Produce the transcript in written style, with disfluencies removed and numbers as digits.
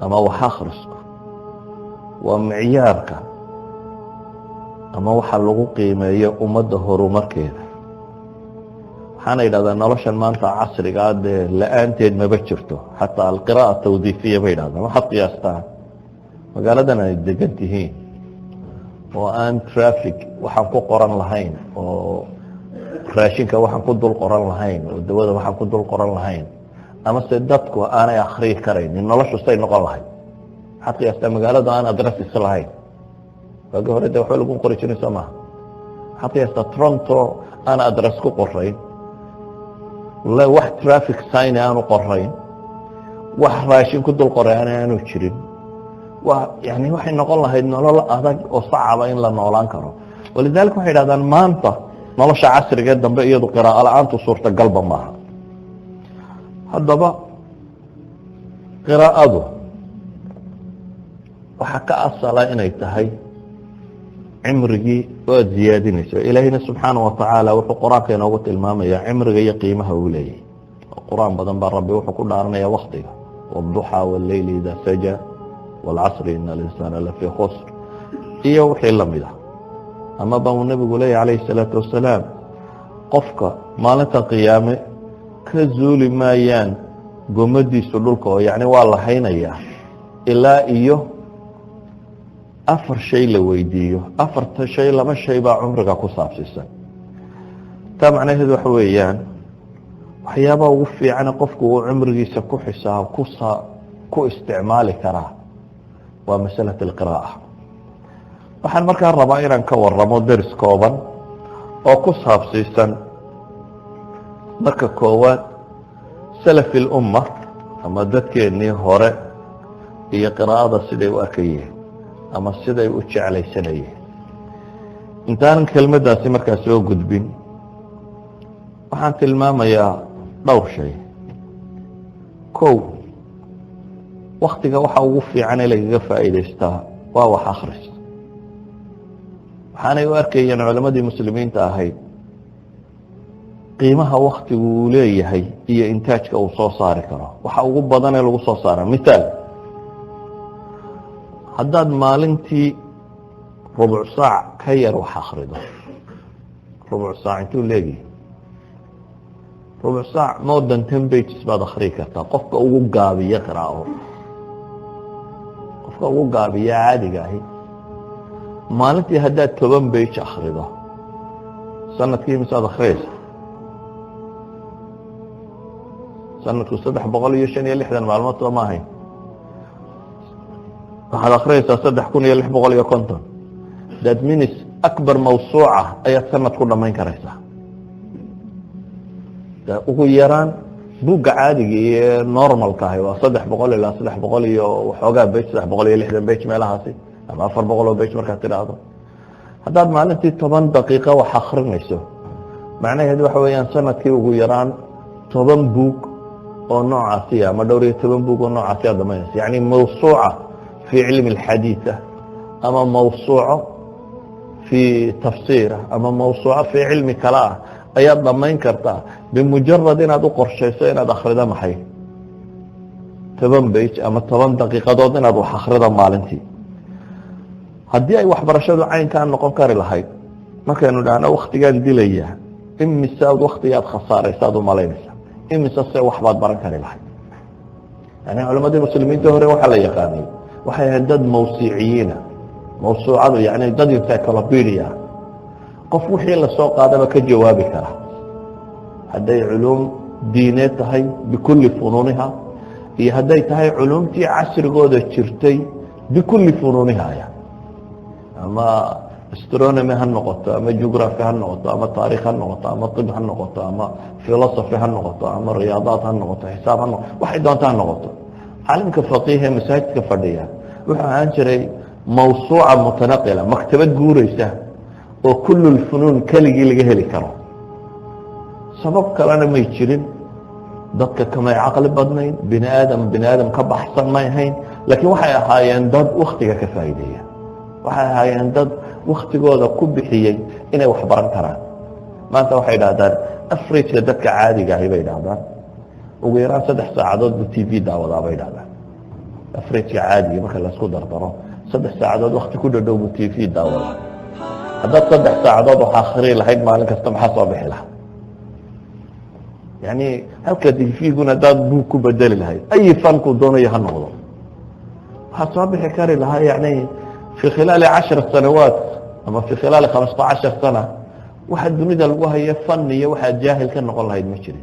ama wax akhrisko waa micyaarka ama waxa lagu qiimeeyo ummadda horumarkeeda. waxaana yidhahdaa noloshan maanta casrigaa dee la-aanteed maba jirto, xataa alqiraa'a tawdiifiya bay yidhahdaan. waxaad qiyaastaa magaaladan ay degan tihiin oo aan traffic waxaan ku qoran lahayn, oo raashinka waxaan ku dul qoran lahayn, oo dawada waxaan ku dul qoran lahayn, ama se dadku aanay akriyi karaynin, noloshu say noqon lahayd. waxaad qiyaastaa magaaladu aan adressis lahayn. waagi hore de waxba lagu qori jirin soo maha. waxaad qiyaastaa Toronto aan adress ku qorayn, wax traffic sign aanu qorayn, wax raashin ku dul qoran aanu jirin. yani waxay noqon lahayd nolol adag oo sacaba in la noolaan karo. walidaalika waxay yidhahdaan maanta nolosha casrigae dambe iyadu qiraa'o la-aantu suurtagalba maaha. haddaba qiraa'adu waxaa ka asala inay tahay cimrigii oo aad ziyaadinayso. ilaahayna subxaana wa tacaala wuxuu qur-aanka inoogu tilmaamaya cimriga iyo qiimaha uu leeyahay. qur-aan badan baa rabbi wuxuu ku dhaaranaya waktiga, wاduxaa wاleyli ida saja wاlcasri ina alinsaana lafii khusr, iyo wixii lamid ah. ama ba uu nebigu leeyahy calayhi الsalaatu wasalaam, qofka maalinta qiyaame ka zuuli maayaan gomadiisu dhulka, oo yani waa la haynayaa ilaa iyo 4 shay la weydiiyo. 4 shay 2 shay baa cumriga ku saabsiisan. taa macnaheedu waxa weeyaan waxyaabaha ugu fiicane qofku uu cumrigiisa ku xisaab ku isticmaali karaa waa masalaة اlqiraa'a. waxaan markaa rabaa inaan ka waramo deris kooban oo ku saabsiisan marka koowaad salafi اlumma ama dadkeennii hore iyo qiraa'ada siday u arkayeen ama siday u jeclaysanayeen. intaanan kelmaddaasi markaa soo gudbin waxaan tilmaamayaa dhowr shay. kow, waktiga waxa ugu fiican ee lagaga faa'iidaystaa waa wax akhris. waxaanay u arkayeen culammadii muslimiinta ahayd qiimaha waktigu uu leeyahay iyo intaajka uu soo saari karo. waxa ugu badan ee lagu soo saara mithaal, haddaad maalintii rubuc saac ka yar wax akhrido, rubuc saac intuu leegihi, rubuc saac more than 10 pages baad akhriyi kartaa. qofka ugu gaabiya qiraa'o, qofka ugu gaabiya caadiga ahi maalintii haddaad 10 page akhrido, sanadkii misaad akhriyaysa? sanadku 365 maalmood soo ma ahayn. waxaad akhriyaysaa 3650. that means akbar mawsuuca ayaad sanad ku dhamayn karaysaa. ugu yaraan buugga caadiga iyo normalka ahi waa 300 ilaa 300 iyo waxoogaa bage, 360 bage meelahaasi, ama 400 bage markaad tidhaahdo. haddaad maalintii 10 daqiiqo wax akhrinayso, macnaheedu waxa weeyaan sanadkii ugu yaraan 10 buug oo noocaasi ama dhowr iyo 10 buug oo noocaasi aad dhamaynaysa. yani mawsuuca في علم الحديث أما موسوعة في تفسيره أما موسوعة في علم كلام أيضا ما ينكرتها بمجرد أن أدو قرشيسة أن أدخل ده محي 7 بيج أما 8 دقيقة دود أن أدو حخر ده مالنتي. هدي أي واحد برشاد عين كان نقوم كاري لهاي ما كانوا لأنا وقت قال دي ليه إمي ساود وقت ياد خسارة سادو مالينسا إمي ساسي وحبات بران كاري لهاي. يعني علماء المسلمين تهري وحلا يقاني waxay ahayd dad mawsiiciyiina. mawsuucadu yani dad encyclopedia, qof wixii la soo qaadaba ka jawaabi kara. hadday culuum diineed tahay bikulli funuuniha, iyo hadday tahay culuumtii casrigooda jirtay bikulli funuuniha, ama astronomy ha noqoto, ama geography ha noqoto, ama taarikh ha noqoto, ama طib ha noqoto, ama philosophy ha noqoto, ama riyaadaad ha noqoto, xisaab ha noqoto, waxay doonta ha noqoto. caalimka faqiihe masaajidka fadhiya wuxuu ahaan jiray mawsuuca mutanaqila, maktabad guuraysa oo kullu lfunuun keligii laga heli karo. sabab kalena may jirin, dadka kamay caqli badnayn, bini aadam ka baxsan may ahayn, laakiin waxay ahaayeen dad waktiga ka faa'iideeya. waxay ahaayeen dad waktigooda ku bixiyey inay wax baran karaan. maanta waxay dhahdaan averageka dadka caadiga ahi bay dhahdaan ugu yaraan 3 saacadood buu TV daawadaa bay dhahdaan. afreedka caadiga marka la isku dardaro 3 saacadood waqti ku dhadhow buu TV daawada haddaad 3 saacadood wax akhri lahayd maalin kasta maxaa soo bixi lahaa yani halka TV-guna haddaad buug ku bedeli lahayd ay fanku doonayo ha noqdo waxaa soo bixi kari lahaa yani في خلال 10 سنوات أما في خلال 15 سنة واحد دنيا لقوها هي فن هي واحد جاهل كان نقول هاي المشري